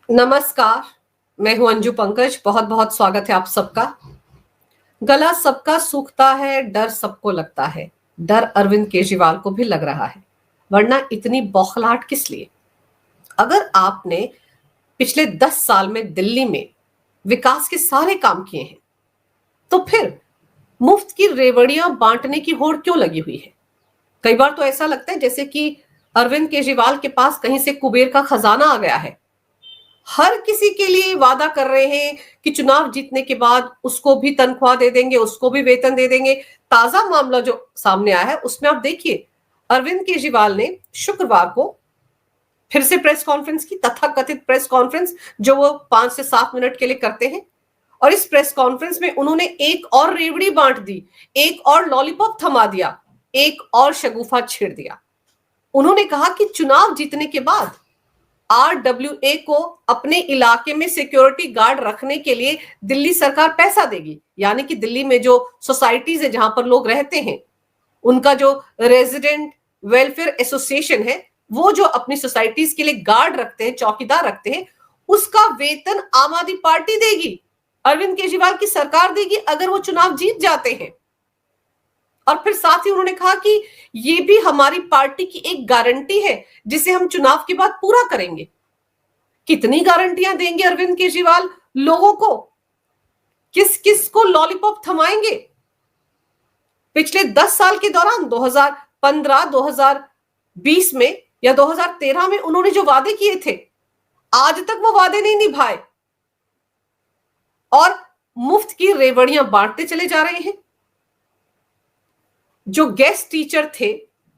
नमस्कार। मैं हूं अंजू पंकज। बहुत बहुत स्वागत है आप सबका। गला सबका सूखता है, डर सबको लगता है। डर अरविंद केजरीवाल को भी लग रहा है, वरना इतनी बौखलाहट किस लिए? अगर आपने पिछले 10 साल में दिल्ली में विकास के सारे काम किए हैं, तो फिर मुफ्त की रेवड़ियां बांटने की होड़ क्यों लगी हुई है? कई बार तो ऐसा लगता है जैसे कि अरविंद केजरीवाल के पास कहीं से कुबेर का खजाना आ गया है। हर किसी के लिए वादा कर रहे हैं कि चुनाव जीतने के बाद उसको भी तनख्वाह दे देंगे, उसको भी वेतन दे देंगे। ताजा मामला जो सामने आया है उसमें आप देखिए, अरविंद केजरीवाल ने शुक्रवार को फिर से प्रेस कॉन्फ्रेंस की, तथाकथित प्रेस कॉन्फ्रेंस जो वो 5 से 7 मिनट के लिए करते हैं। और इस प्रेस कॉन्फ्रेंस में उन्होंने एक और रेवड़ी बांट दी, एक और लॉलीपॉप थमा दिया, एक और शगुफा छेड़ दिया। उन्होंने कहा कि चुनाव जीतने के बाद आरडब्ल्यूए को अपने इलाके में सिक्योरिटी गार्ड रखने के लिए दिल्ली सरकार पैसा देगी। यानी कि दिल्ली में जो सोसाइटीज है जहां पर लोग रहते हैं, उनका जो रेजिडेंट वेलफेयर एसोसिएशन है, वो जो अपनी सोसाइटीज के लिए गार्ड रखते हैं, चौकीदार रखते हैं, उसका वेतन आम आदमी पार्टी देगी, अरविंद केजरीवाल की सरकार देगी अगर वो चुनाव जीत जाते हैं। और फिर साथ ही उन्होंने कहा कि ये भी हमारी पार्टी की एक गारंटी है जिसे हम चुनाव के बाद पूरा करेंगे। कितनी गारंटियां देंगे अरविंद केजरीवाल लोगों को? किस किस को लॉलीपॉप थमाएंगे? पिछले 10 साल के दौरान 2015, 2020 में या 2013 में उन्होंने जो वादे किए थे, आज तक वो वादे नहीं निभाए और मुफ्त की रेवड़ियां बांटते चले जा रहे हैं। जो गेस्ट टीचर थे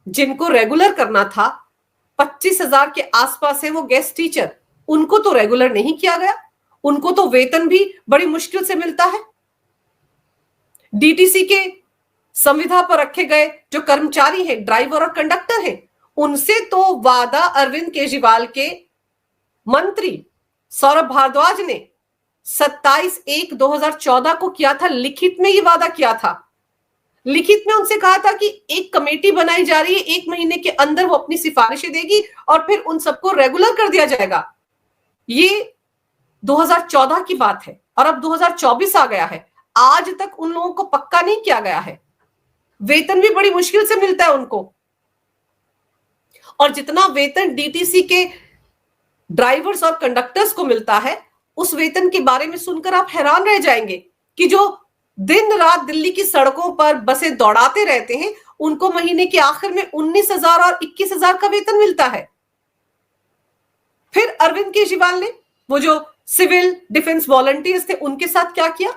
जिनको रेगुलर करना था, 25,000 के आसपास है वो गेस्ट टीचर, उनको तो रेगुलर नहीं किया गया। उनको तो वेतन भी बड़ी मुश्किल से मिलता है। डीटीसी के संविदा पर रखे गए जो कर्मचारी हैं, ड्राइवर और कंडक्टर हैं, उनसे तो वादा अरविंद केजरीवाल के मंत्री सौरभ भारद्वाज ने 27/1/2014 को किया था। लिखित में ये वादा किया था। लिखित में उनसे कहा था कि एक कमेटी बनाई जा रही है, 1 महीने के अंदर वो अपनी सिफारिशें देगी और फिर उन सबको रेगुलर कर दिया जाएगा। ये 2014 की बात है और अब 2024 आ गया है, आज तक उन लोगों को पक्का नहीं किया गया है। वेतन भी बड़ी मुश्किल से मिलता है उनको। और जितना वेतन डीटीसी के ड्राइवर्स और कंडक्टर्स को मिलता है, उस वेतन के बारे में सुनकर आप हैरान रह जाएंगे कि जो दिन रात दिल्ली की सड़कों पर बसें दौड़ाते रहते हैं, उनको महीने के आखिर में 19,000 और 21,000 का वेतन मिलता है। फिर अरविंद केजरीवाल ने वो जो सिविल डिफेंस वॉलंटियर्स थे उनके साथ क्या किया?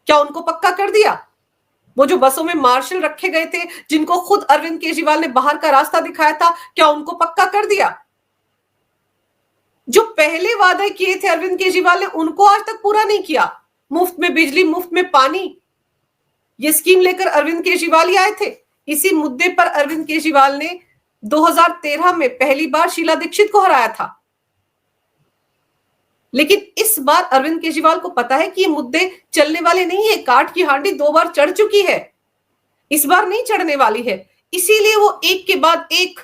क्या उनको पक्का कर दिया? वो जो बसों में मार्शल रखे गए थे जिनको खुद अरविंद केजरीवाल ने बाहर का रास्ता दिखाया था, क्या उनको पक्का कर दिया? जो पहले वादे किए थे अरविंद केजरीवाल ने, उनको आज तक पूरा नहीं किया। मुफ्त में बिजली, मुफ्त में पानी, ये स्कीम लेकर अरविंद केजरीवाल ही आए थे। इसी मुद्दे पर अरविंद केजरीवाल ने 2013 में पहली बार शीला दीक्षित को हराया था। लेकिन इस बार अरविंद केजरीवाल को पता है कि ये मुद्दे चलने वाले नहीं है। काठ की हांडी 2 बार चढ़ चुकी है, इस बार नहीं चढ़ने वाली है। इसीलिए वो एक के बाद एक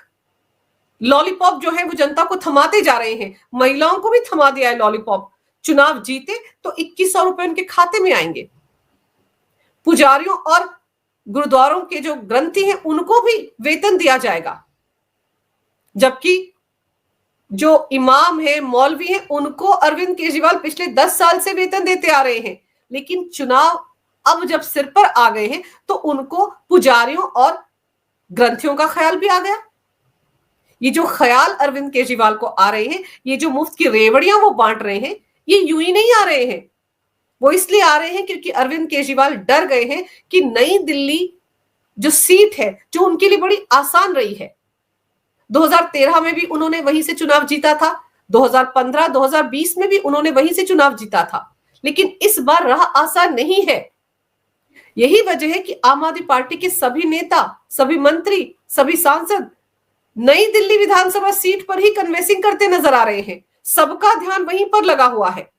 लॉलीपॉप जो है वो जनता को थमाते जा रहे हैं। महिलाओं को भी थमा दिया है लॉलीपॉप। चुनाव जीते तो 2100 रुपए उनके खाते में आएंगे। पुजारियों और गुरुद्वारों के जो ग्रंथी हैं उनको भी वेतन दिया जाएगा, जबकि जो इमाम है, मौलवी हैं, उनको अरविंद केजरीवाल पिछले 10 साल से वेतन देते आ रहे हैं। लेकिन चुनाव अब जब सिर पर आ गए हैं तो उनको पुजारियों और ग्रंथियों का ख्याल भी आ गया। ये जो ख्याल अरविंद केजरीवाल को आ रहे हैं, ये जो मुफ्त की रेवड़ियां वो बांट रहे हैं, ये यूं ही नहीं आ रहे हैं। वो इसलिए आ रहे हैं क्योंकि अरविंद केजरीवाल डर गए हैं कि नई दिल्ली जो सीट है, जो उनके लिए बड़ी आसान रही है, 2013 में भी उन्होंने वहीं से चुनाव जीता था, 2015, 2020 में भी उन्होंने वहीं से चुनाव जीता था, लेकिन इस बार राह आसान नहीं है। यही वजह है कि आम आदमी पार्टी के सभी नेता, सभी मंत्री, सभी सांसद नई दिल्ली विधानसभा सीट पर ही कन्वेंसिंग करते नजर आ रहे हैं। सबका ध्यान वहीं पर लगा हुआ है।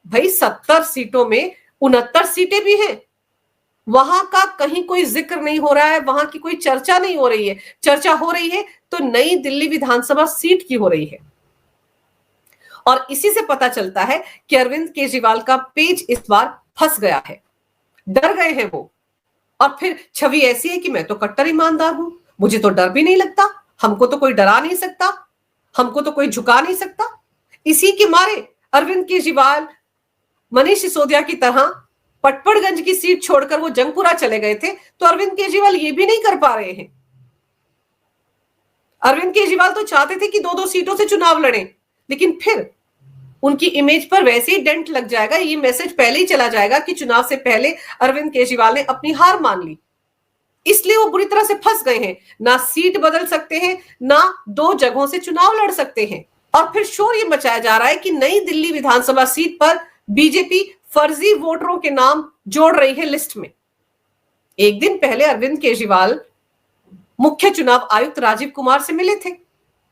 भाई 70 सीटों में 69 सीटें भी हैं, वहां का कहीं कोई जिक्र नहीं हो रहा है, वहां की कोई चर्चा नहीं हो रही है। चर्चा हो रही है तो नई दिल्ली विधानसभा सीट की हो रही है। और इसी से पता चलता है कि अरविंद केजरीवाल का पेज इस बार फंस गया है। डर गए हैं वो। और फिर छवि ऐसी है कि मैं तो कट्टर ईमानदार हूं, मुझे तो डर भी नहीं लगता, हमको तो कोई डरा नहीं सकता, हमको तो कोई झुका नहीं सकता। इसी के मारे अरविंद केजरीवाल मनीष सिसोदिया की तरह पटपड़गंज की सीट छोड़कर वो जंगपुरा चले गए थे, तो अरविंद केजरीवाल ये भी नहीं कर पा रहे हैं। अरविंद केजरीवाल तो चाहते थे कि 2-2 सीटों से चुनाव लड़ें, लेकिन फिर उनकी इमेज पर वैसे ही डेंट लग जाएगा, ये मैसेज पहले ही चला जाएगा कि चुनाव से पहले अरविंद केजरीवाल ने अपनी हार मान ली। इसलिए वो बुरी तरह से फंस गए हैं, ना सीट बदल सकते हैं, ना 2 जगहों से चुनाव लड़ सकते हैं। और फिर शोर ये मचाया जा रहा है कि नई दिल्ली विधानसभा सीट पर बीजेपी फर्जी वोटरों के नाम जोड़ रही है लिस्ट में। एक दिन पहले अरविंद केजरीवाल मुख्य चुनाव आयुक्त राजीव कुमार से मिले थे,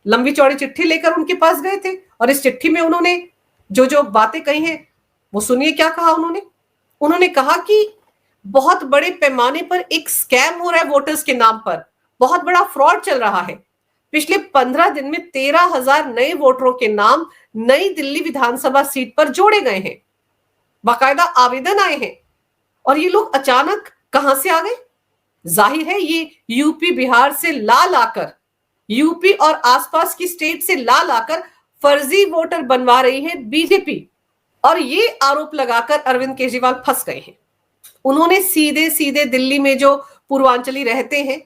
लंबी चौड़ी चिट्ठी लेकर उनके पास गए थे, और इस चिट्ठी में उन्होंने जो जो बातें कही हैं वो सुनिए क्या कहा उन्होंने कहा कि बहुत बड़े पैमाने पर एक स्कैम हो रहा है वोटर्स के नाम पर, बहुत बड़ा फ्रॉड चल रहा है। पिछले 15 दिन में 13,000 नए वोटरों के नाम नई दिल्ली विधानसभा सीट पर जोड़े गए हैं, बाकायदा आवेदन आए हैं, और ये लोग अचानक कहां से आ गए? जाहिर है ये यूपी बिहार से ला लाकर, यूपी और आसपास की स्टेट से ला लाकर फर्जी वोटर बनवा रही है बीजेपी, और ये आरोप लगाकर अरविंद केजरीवाल फंस गए हैं। उन्होंने सीधे सीधे दिल्ली में जो पूर्वांचली रहते हैं,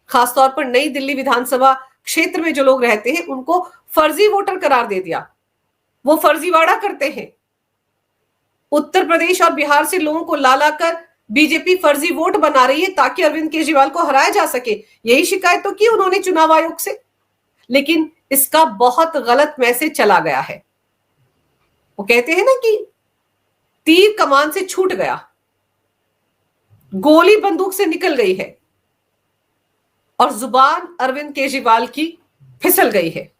खासतौर पर नई दिल्ली विधानसभा क्षेत्र में जो लोग रहते हैं, उनको फर्जी वोटर करार दे दिया। वो फर्जीवाड़ा करते हैं। उत्तर प्रदेश और बिहार से लोगों को ला लाकर बीजेपी फर्जी वोट बना रही है ताकि अरविंद केजरीवाल को हराया जा सके। यही शिकायत तो की उन्होंने चुनाव आयोग से, लेकिन इसका बहुत गलत मैसेज चला गया है। वो कहते हैं ना कि तीर कमान से छूट गया, गोली बंदूक से निकल गई है, और जुबान अरविंद केजरीवाल की फिसल गई है,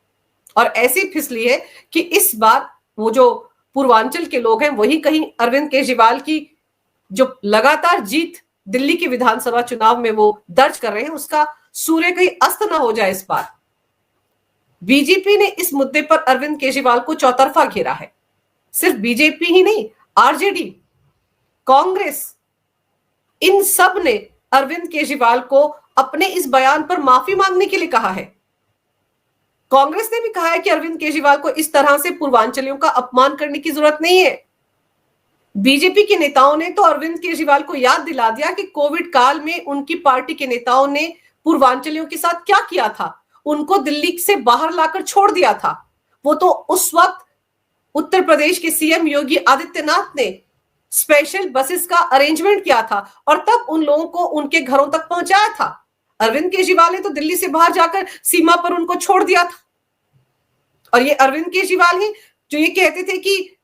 और ऐसी फिसली है कि इस बार वो जो पूर्वांचल के लोग हैं वही कहीं अरविंद केजरीवाल की जो लगातार जीत दिल्ली के विधानसभा चुनाव में वो दर्ज कर रहे हैं, उसका सूर्य कहीं अस्त ना हो जाए इस बार। बीजेपी ने इस मुद्दे पर अरविंद केजरीवाल को चौतरफा घेरा है। सिर्फ बीजेपी ही नहीं, आरजेडी, कांग्रेस, इन सब ने अरविंद केजरीवाल को अपने इस बयान पर माफी मांगने के लिए कहा है। कांग्रेस ने भी कहा है कि अरविंद केजरीवाल को इस तरह से पूर्वांचलियों का अपमान करने की जरूरत नहीं है। बीजेपी के नेताओं ने तो अरविंद केजरीवाल को याद दिला दिया कि कोविड काल में उनकी पार्टी के नेताओं ने पूर्वांचलियों के साथ क्या किया था, उनको दिल्ली से बाहर लाकर छोड़ दिया था। वो तो उस वक्त उत्तर प्रदेश के सीएम योगी आदित्यनाथ ने स्पेशल बसेस का अरेंजमेंट किया था और तब उन लोगों को उनके घरों तक पहुंचाया था। अरविंद केजरीवाल ने तो दिल्ली से बाहर जाकर सीमा पर उनको छोड़ दिया था। और ये अरविंद केजरीवाल ही जो ये कहते थे कि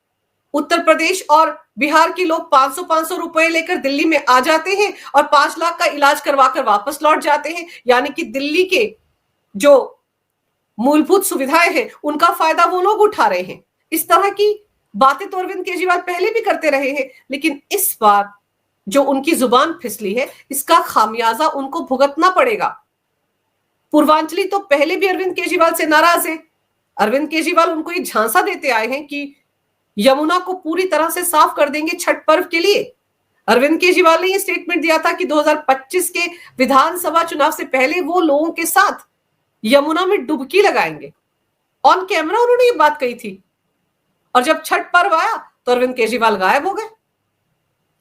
उत्तर प्रदेश और बिहार के लोग 500-500 रुपए लेकर दिल्ली में आ जाते हैं और 5 लाख का इलाज करवाकर वापस लौट जाते हैं, यानी कि दिल्ली के जो मूलभूत सुविधाएं हैं उनका फायदा वो लोग उठा रहे हैं। इस तरह की बातें तो अरविंद केजरीवाल पहले भी करते रहे हैं, लेकिन इस बार जो उनकी जुबान फिसली है इसका खामियाजा उनको भुगतना पड़ेगा। पूर्वांचली तो पहले भी अरविंद केजरीवाल से नाराज है। अरविंद केजरीवाल उनको ये झांसा देते आए हैं कि यमुना को पूरी तरह से साफ कर देंगे छठ पर्व के लिए। अरविंद केजरीवाल ने ये स्टेटमेंट दिया था कि 2025 के विधानसभा चुनाव से पहले वो लोगों के साथ यमुना में डुबकी लगाएंगे। ऑन कैमरा उन्होंने ये बात कही थी, और जब छठ पर्व आया तो अरविंद केजरीवाल गायब हो गए।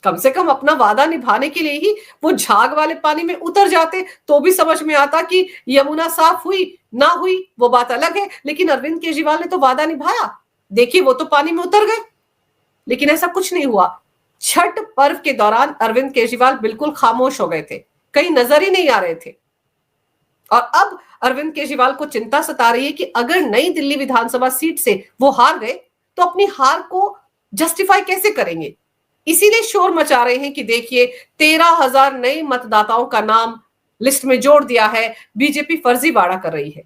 कम से कम अपना वादा निभाने के लिए ही वो झाग वाले पानी में उतर जाते तो भी समझ में आता कि यमुना साफ हुई ना हुई वो बात अलग है, लेकिन अरविंद केजरीवाल ने तो वादा निभाया। देखिए वो तो पानी में उतर गए, लेकिन ऐसा कुछ नहीं हुआ। छठ पर्व के दौरान अरविंद केजरीवाल बिल्कुल खामोश हो गए थे, कहीं नजर ही नहीं आ रहे थे। और अब अरविंद केजरीवाल को चिंता सता रही है कि अगर नई दिल्ली विधानसभा सीट से वो हार गए तो अपनी हार को जस्टिफाई कैसे करेंगे। इसीलिए शोर मचा रहे हैं कि देखिए 13,000 नए मतदाताओं का नाम लिस्ट में जोड़ दिया है, बीजेपी फर्जीवाड़ा कर रही है।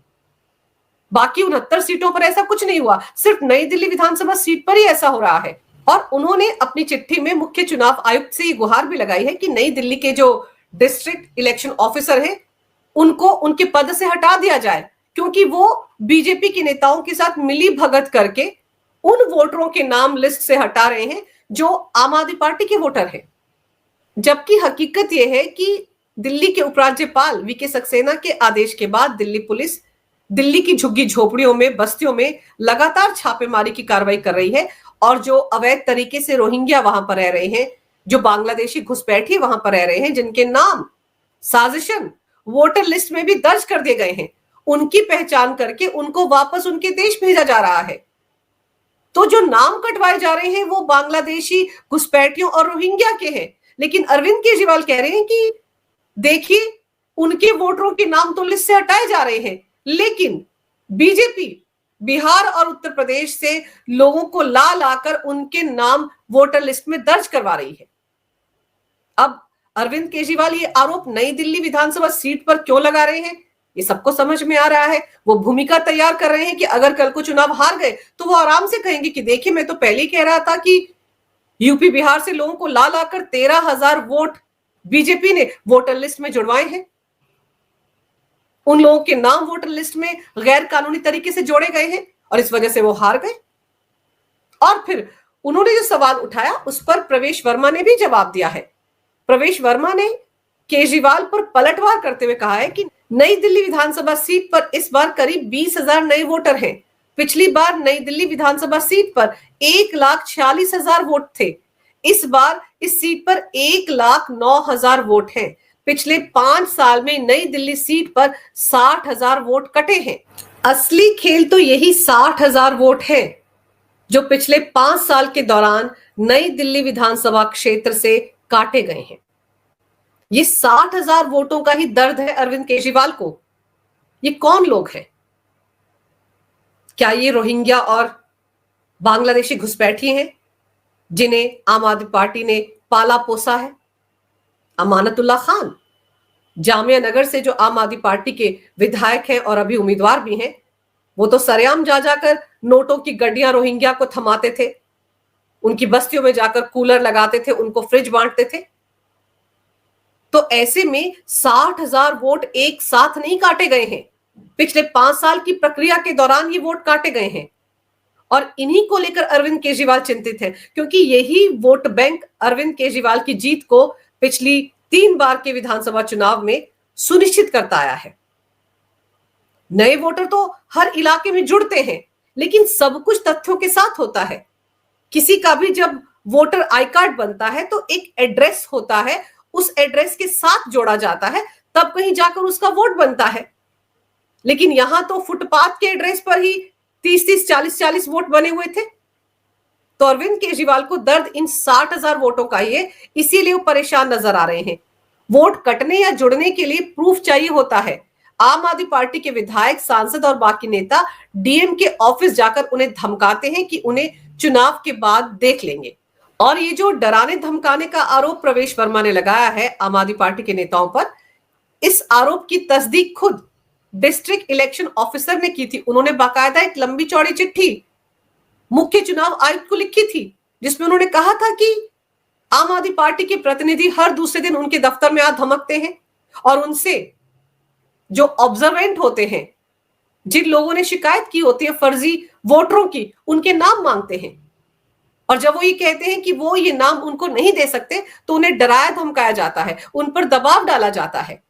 बाकी 69 सीटों पर ऐसा कुछ नहीं हुआ, सिर्फ नई दिल्ली विधानसभा सीट पर ही ऐसा हो रहा है। और उन्होंने अपनी चिट्ठी में मुख्य चुनाव आयुक्त से गुहार भी लगाई है कि नई दिल्ली के जो डिस्ट्रिक्ट इलेक्शन ऑफिसर हैं उनको उनके पद से हटा दिया जाए, क्योंकि वो बीजेपी के नेताओं के साथ मिली भगत करके उन वोटरों के नाम लिस्ट से हटा रहे हैं जो आम आदमी पार्टी के वोटर हैं। जबकि हकीकत यह है कि दिल्ली के उपराज्यपाल वीके सक्सेना के आदेश के बाद दिल्ली पुलिस दिल्ली की झुग्गी झोपड़ियों में, बस्तियों में लगातार छापेमारी की कार्रवाई कर रही है और जो अवैध तरीके से रोहिंग्या वहां पर रह रहे हैं, जो बांग्लादेशी घुसपैठी वहां पर रह रहे हैं, जिनके नाम साजिशन वोटर लिस्ट में भी दर्ज कर दिए गए हैं, उनकी पहचान करके उनको वापस उनके देश भेजा जा रहा है। तो जो नाम कटवाए जा रहे हैं वो बांग्लादेशी घुसपैठियों और रोहिंग्या के हैं। लेकिन अरविंद केजरीवाल कह रहे हैं कि देखिए, उनके वोटरों के नाम तो लिस्ट से हटाए जा रहे हैं, लेकिन बीजेपी बिहार और उत्तर प्रदेश से लोगों को ला लाकर उनके नाम वोटर लिस्ट में दर्ज करवा रही है। अब अरविंद केजरीवाल ये आरोप नई दिल्ली विधानसभा सीट पर क्यों लगा रहे हैं, ये सबको समझ में आ रहा है। वो भूमिका तैयार कर रहे हैं कि अगर कल को चुनाव हार गए तो वो आराम से कहेंगे कि देखिए, मैं तो पहले ही कह रहा था कि यूपी बिहार से लोगों को ला लाकर 13,000 वोट बीजेपी ने वोटर लिस्ट में जुड़वाए हैं। उन लोगों के नाम वोटर लिस्ट में गैर कानूनी तरीके से जोड़े गए हैं और इस वजह से वो हार गए। और फिर उन्होंने जो सवाल उठाया उस पर प्रवेश वर्मा ने भी जवाब दिया है। प्रवेश वर्मा ने केजरीवाल पर पलटवार करते हुए कहा है कि नई दिल्ली विधानसभा सीट पर इस बार करीब 20,000 नए वोटर हैं। पिछली बार नई दिल्ली विधानसभा सीट पर 1,46,000 वोट थे। इस बार इस सीट पर 1,09,000 वोट हैं। पिछले 5 साल में नई दिल्ली सीट पर 60,000 वोट कटे हैं। असली खेल तो यही 60,000 वोट है जो पिछले 5 साल के दौरान नई दिल्ली विधानसभा क्षेत्र से काटे गए हैं। ये 60,000 वोटों का ही दर्द है अरविंद केजरीवाल को। ये कौन लोग हैं? क्या ये रोहिंग्या और बांग्लादेशी घुसपैठी हैं जिन्हें आम आदमी पार्टी ने पाला पोसा है? अमानतुल्लाह खान जामिया नगर से जो आम आदमी पार्टी के विधायक हैं और अभी उम्मीदवार भी हैं, वो तो सरेआम जा जाकर नोटों की गड्डियां रोहिंग्या को थमाते थे, उनकी बस्तियों में जाकर कूलर लगाते थे, उनको फ्रिज बांटते थे। तो ऐसे में 60,000 वोट एक साथ नहीं काटे गए हैं। पिछले 5 साल की प्रक्रिया के दौरान ये वोट काटे गए हैं और इन्हीं को लेकर अरविंद केजरीवाल चिंतित है, क्योंकि यही वोट बैंक अरविंद केजरीवाल की जीत को पिछली 3 बार के विधानसभा चुनाव में सुनिश्चित करता आया है। नए वोटर तो हर इलाके में जुड़ते हैं, लेकिन सब कुछ तथ्यों के साथ होता है। किसी का भी जब वोटर आई कार्ड बनता है तो एक एड्रेस होता है, उस एड्रेस के साथ जोड़ा जाता है, तब कहीं जाकर उसका वोट बनता है। लेकिन यहां तो फुटपाथ के एड्रेस पर ही 30-30, 40-40 वोट बने हुए थे। तो अरविंद केजरीवाल को दर्द इन 60,000 वोटों का ही है, इसीलिए वो परेशान नजर आ रहे हैं। वोट कटने या जुड़ने के लिए प्रूफ चाहिए होता है। आम आदमी पार्टी के विधायक, सांसद और बाकी नेता डीएम के ऑफिस जाकर उन्हें धमकाते हैं कि उन्हें चुनाव के बाद देख लेंगे। और ये जो डराने धमकाने का आरोप प्रवेश वर्मा ने लगाया है आम आदमी पार्टी के नेताओं पर, इस आरोप की तस्दीक खुद डिस्ट्रिक्ट इलेक्शन ऑफिसर ने की थी। उन्होंने बाकायदा एक लंबी चौड़ी चिट्ठी मुख्य चुनाव आयुक्त को लिखी थी, जिसमें उन्होंने कहा था कि आम आदमी पार्टी के प्रतिनिधि हर दूसरे दिन उनके दफ्तर में आ धमकते हैं और उनसे जो ऑब्जर्वेंट होते हैं, जिन लोगों ने शिकायत की होती है फर्जी वोटरों की, उनके नाम मांगते हैं। और जब वो ये कहते हैं कि वो ये नाम उनको नहीं दे सकते तो उन्हें डराया धमकाया जाता है, उन पर दबाव डाला जाता है।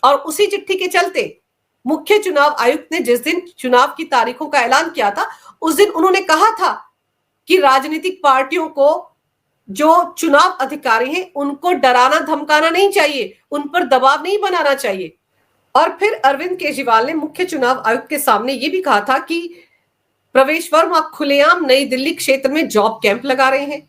और उसी चिट्ठी के चलते मुख्य चुनाव आयुक्त ने जिस दिन चुनाव की तारीखों का ऐलान किया था, उस दिन उन्होंने कहा था कि राजनीतिक पार्टियों को जो चुनाव अधिकारी हैं उनको डराना धमकाना नहीं चाहिए, उन पर दबाव नहीं बनाना चाहिए। और फिर अरविंद केजरीवाल ने मुख्य चुनाव आयुक्त के सामने यह भी कहा था कि प्रवेश वर्मा खुलेआम नई दिल्ली क्षेत्र में जॉब कैंप लगा रहे हैं,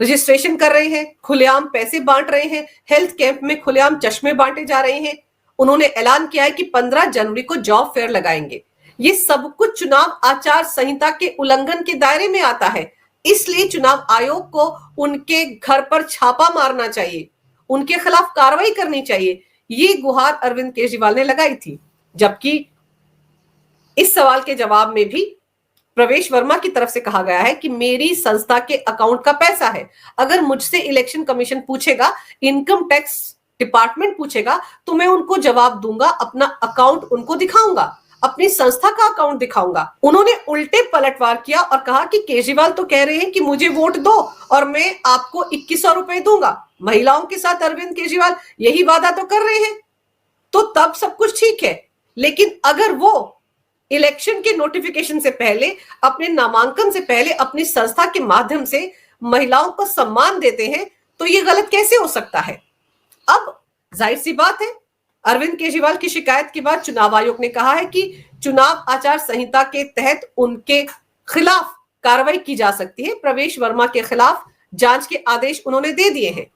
रजिस्ट्रेशन कर रहे हैं, खुलेआम पैसे बांट रहे हैं, हेल्थ कैंप में खुलेआम चश्मे बांटे जा रहे हैं। उन्होंने ऐलान किया है कि 15 जनवरी को जॉब फेयर लगाएंगे। ये सब कुछ चुनाव आचार संहिता के उल्लंघन के दायरे में आता है। इसलिए चुनाव आयोग को उनके घर पर छापा मारना चाहिए, उनके खिलाफ कार्रवाई करनी चाहिए। ये गुहार अरविंद केजरीवाल ने लगाई थी। जबकि इस सवाल के जवाब में भी प्रवेश वर्मा की तरफ से कहा गया है कि मेरी संस्था के अकाउंट का पैसा है, अगर मुझसे इलेक्शन कमीशन पूछेगा, इनकम टैक्स डिपार्टमेंट पूछेगा, तो मैं उनको जवाब दूंगा, अपना अकाउंट उनको दिखाऊंगा। अपनी संस्था का अकाउंट दिखाऊंगा। उन्होंने उल्टे पलटवार किया और कहा कि केजरीवाल तो कह रहे हैं कि मुझे वोट दो और मैं आपको 2100 रुपए दूंगा। महिलाओं के साथ अरविंद केजरीवाल यही वादा तो कर रहे हैं, तो तब सब कुछ ठीक है। लेकिन अगर वो इलेक्शन के नोटिफिकेशन से पहले, अपने नामांकन से पहले अपनी संस्था के माध्यम से महिलाओं को सम्मान देते हैं, तो ये गलत कैसे हो सकता है। अब जाहिर सी बात है, अरविंद केजरीवाल की शिकायत के बाद चुनाव आयोग ने कहा है कि चुनाव आचार संहिता के तहत उनके खिलाफ कार्रवाई की जा सकती है। प्रवेश वर्मा के खिलाफ जांच के आदेश उन्होंने दे दिए हैं।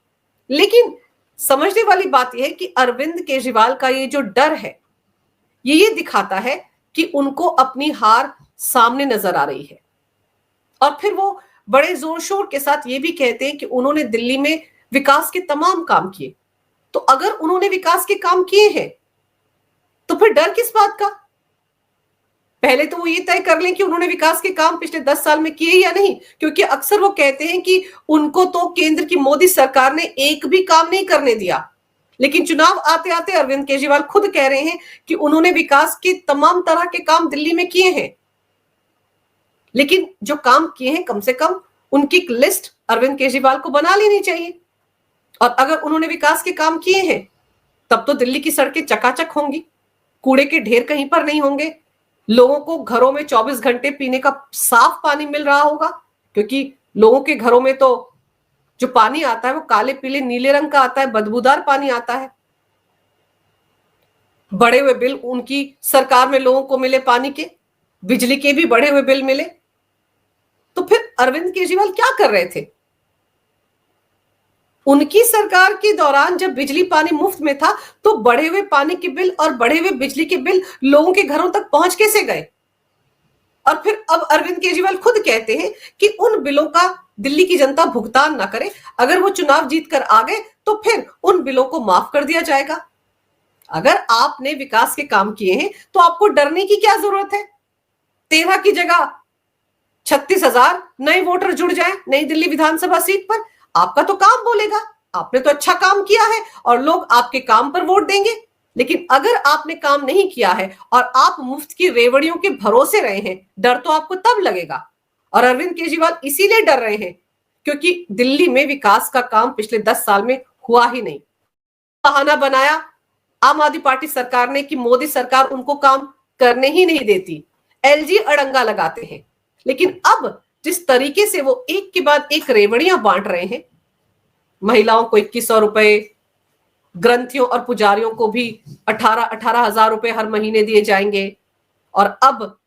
लेकिन समझने वाली बात यह है कि अरविंद केजरीवाल का ये जो डर है, ये दिखाता है कि उनको अपनी हार सामने नजर आ रही है। और फिर वो बड़े जोर शोर के साथ ये भी कहते हैं कि उन्होंने दिल्ली में विकास के तमाम काम किए। तो अगर उन्होंने विकास के काम किए हैं तो फिर डर किस बात का। पहले तो वो ये तय कर लें कि उन्होंने विकास के काम पिछले 10 साल में किए या नहीं, क्योंकि अक्सर वो कहते हैं कि उनको तो केंद्र की मोदी सरकार ने एक भी काम नहीं करने दिया। लेकिन चुनाव आते आते अरविंद केजरीवाल खुद कह रहे हैं कि उन्होंने विकास के तमाम तरह के काम दिल्ली में किए हैं। लेकिन जो काम किए हैं, कम से कम उनकी एक लिस्ट अरविंद केजरीवाल को बना लेनी चाहिए। और अगर उन्होंने विकास के काम किए हैं तब तो दिल्ली की सड़कें चकाचक होंगी, कूड़े के ढेर कहीं पर नहीं होंगे, लोगों को घरों में 24 घंटे पीने का साफ पानी मिल रहा होगा, क्योंकि लोगों के घरों में तो जो पानी आता है वो काले पीले नीले रंग का आता है, बदबूदार पानी आता है। बढ़े हुए बिल उनकी सरकार में लोगों को मिले, पानी के, बिजली के भी बढ़े हुए बिल मिले। तो फिर अरविंद केजरीवाल क्या कर रहे थे उनकी सरकार के दौरान? जब बिजली पानी मुफ्त में था तो बढ़े हुए पानी के बिल और बढ़े हुए बिजली के बिल लोगों के घरों तक पहुंच कैसे गए? और फिर अब अरविंद केजरीवाल खुद कहते हैं कि उन बिलों का दिल्ली की जनता भुगतान ना करे, अगर वो चुनाव जीतकर आ गए तो फिर उन बिलों को माफ कर दिया जाएगा। अगर आपने विकास के काम किए हैं तो आपको डरने की क्या जरूरत है? 13 की जगह 36,000 नए वोटर जुड़ जाएं नई दिल्ली विधानसभा सीट पर, आपका तो काम बोलेगा, आपने तो अच्छा काम किया है और लोग आपके काम पर वोट देंगे। लेकिन अगर आपने काम नहीं किया है और आप मुफ्त की रेवड़ियों के भरोसे रहे हैं, डर तो आपको तब लगेगा। और अरविंद केजरीवाल इसीलिए डर रहे हैं क्योंकि दिल्ली में विकास का काम पिछले 10 साल में हुआ ही नहीं। बहाना बनाया आम आदमी पार्टी सरकार ने कि मोदी सरकार उनको काम करने ही नहीं देती, एलजी अड़ंगा लगाते हैं। लेकिन अब जिस तरीके से वो एक के बाद एक रेवड़ियां बांट रहे हैं, महिलाओं को 2100 रुपए, ग्रंथियों और पुजारियों को भी 18,000 रुपए हर महीने दिए जाएंगे, और अब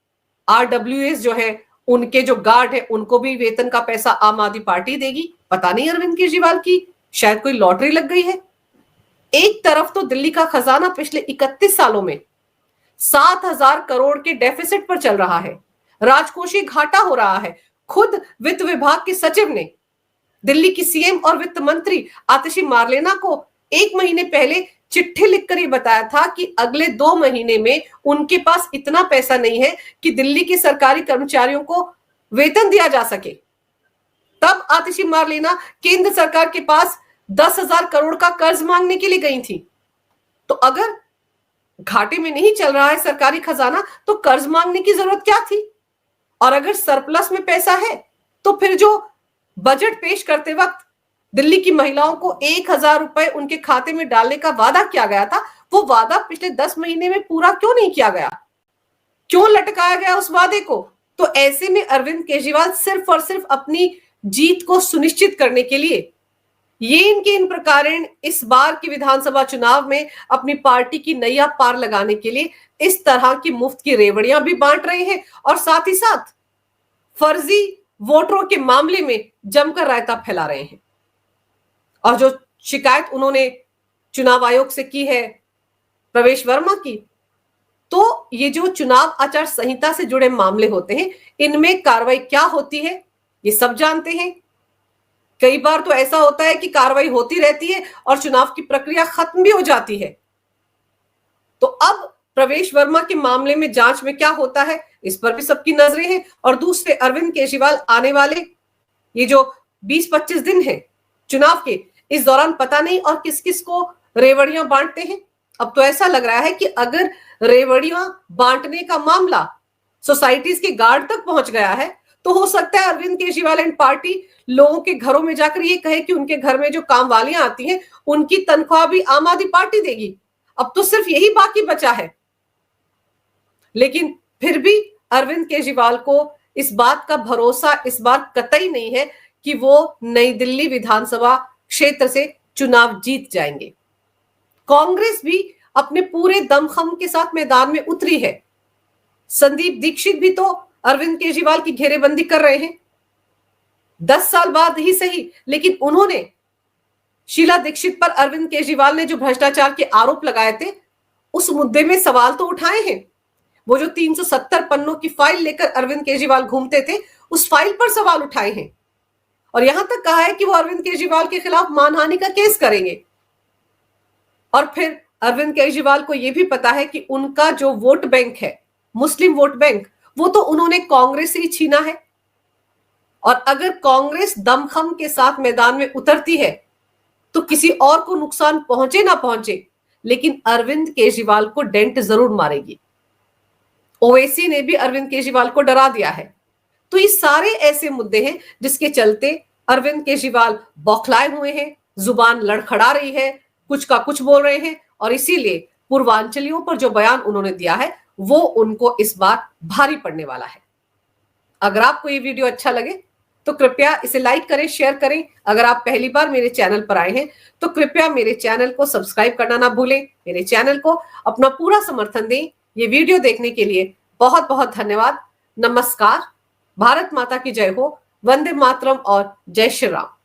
आरडब्ल्यूएस जो है, उनके जो गार्ड है, उनको भी वेतन का पैसा आम आदमी पार्टी देगी। पता नहीं अरविंद केजरीवाल की शायद कोई लॉटरी लग गई है। एक तरफ तो दिल्ली का खजाना पिछले 31 सालों में 7,000 करोड़ के डेफिसिट पर चल रहा है, राजकोषीय घाटा हो रहा है। खुद वित्त विभाग के सचिव ने दिल्ली की सीएम और वित्त मंत्री आतिशी मार्लेना को 1 महीने पहले चिट्ठी लिखकर ये बताया था कि अगले 2 महीने में उनके पास इतना पैसा नहीं है कि दिल्ली के सरकारी कर्मचारियों को वेतन दिया जा सके। तब आतिशी मार्लेना केंद्र सरकार के पास 10,000 करोड़ का कर्ज मांगने के लिए गई थी। तो अगर घाटे में नहीं चल रहा है सरकारी खजाना तो कर्ज मांगने की जरूरत क्या थी? और अगर सरप्लस में पैसा है तो फिर जो बजट पेश करते वक्त दिल्ली की महिलाओं को 1,000 रुपए उनके खाते में डालने का वादा किया गया था, वो वादा पिछले 10 महीने में पूरा क्यों नहीं किया गया? क्यों लटकाया गया उस वादे को? तो ऐसे में अरविंद केजरीवाल सिर्फ और सिर्फ अपनी जीत को सुनिश्चित करने के लिए ये इनके इन प्रकार इस बार की विधानसभा चुनाव में अपनी पार्टी की नैया पार लगाने के लिए इस तरह की मुफ्त की रेवड़ियां भी बांट रहे हैं और साथ ही साथ फर्जी वोटरों के मामले में जमकर रायता फैला रहे हैं। और जो शिकायत उन्होंने चुनाव आयोग से की है प्रवेश वर्मा की, तो ये जो चुनाव आचार संहिता से जुड़े मामले होते हैं, इनमें कार्रवाई क्या होती है ये सब जानते हैं। कई बार तो ऐसा होता है कि कार्रवाई होती रहती है और चुनाव की प्रक्रिया खत्म भी हो जाती है। तो अब प्रवेश वर्मा के मामले में जांच में क्या होता है, इस पर भी सबकी नजरें हैं। और दूसरे अरविंद केजरीवाल आने वाले ये जो 20-25 दिन है चुनाव के, इस दौरान पता नहीं और किस किस को रेवड़ियां बांटते हैं। अब तो ऐसा लग रहा है कि अगर रेवड़ियां बांटने का मामला सोसाइटीज के गार्ड तक पहुंच गया है, तो हो सकता है अरविंद केजरीवाल एंड पार्टी लोगों के घरों में जाकर ये कहे कि उनके घर में जो काम वालियां आती हैं उनकी तनख्वाह भी आम आदमी पार्टी देगी। अब तो सिर्फ यही बाकी बचा है। लेकिन फिर भी अरविंद केजरीवाल को इस बात का भरोसा इस बार कतई नहीं है कि वो नई दिल्ली विधानसभा क्षेत्र से चुनाव जीत जाएंगे। कांग्रेस भी अपने पूरे दमखम के साथ मैदान में उतरी है। संदीप दीक्षित भी तो अरविंद केजरीवाल की घेरेबंदी कर रहे हैं, 10 साल बाद ही सही, लेकिन उन्होंने शीला दीक्षित पर अरविंद केजरीवाल ने जो भ्रष्टाचार के आरोप लगाए थे उस मुद्दे में सवाल तो उठाए हैं। वो जो 370 पन्नों की फाइल लेकर अरविंद केजरीवाल घूमते थे उस फाइल पर सवाल उठाए हैं और यहां तक कहा है कि वो अरविंद केजरीवाल के खिलाफ मानहानि का केस करेंगे। और फिर अरविंद केजरीवाल को यह भी पता है कि उनका जो वोट बैंक है, मुस्लिम वोट बैंक, वो तो उन्होंने कांग्रेस से ही छीना है। और अगर कांग्रेस दमखम के साथ मैदान में उतरती है तो किसी और को नुकसान पहुंचे ना पहुंचे, लेकिन अरविंद केजरीवाल को डेंट जरूर मारेगी। ओवैसी ने भी अरविंद केजरीवाल को डरा दिया है। तो ये सारे ऐसे मुद्दे हैं जिसके चलते अरविंद केजरीवाल बौखलाए हुए हैं, जुबान लड़खड़ा रही है, कुछ का कुछ बोल रहे हैं और इसीलिए पूर्वांचलियों पर जो बयान उन्होंने दिया है वो उनको इस बार भारी पड़ने वाला है। अगर आपको ये वीडियो अच्छा लगे तो कृपया इसे लाइक करें, शेयर करें। अगर आप पहली बार मेरे चैनल पर आए हैं तो कृपया मेरे चैनल को सब्सक्राइब करना ना भूलें। मेरे चैनल को अपना पूरा समर्थन दें। ये वीडियो देखने के लिए बहुत बहुत धन्यवाद। नमस्कार। भारत माता की जय हो। वंदे मातरम और जय श्री राम।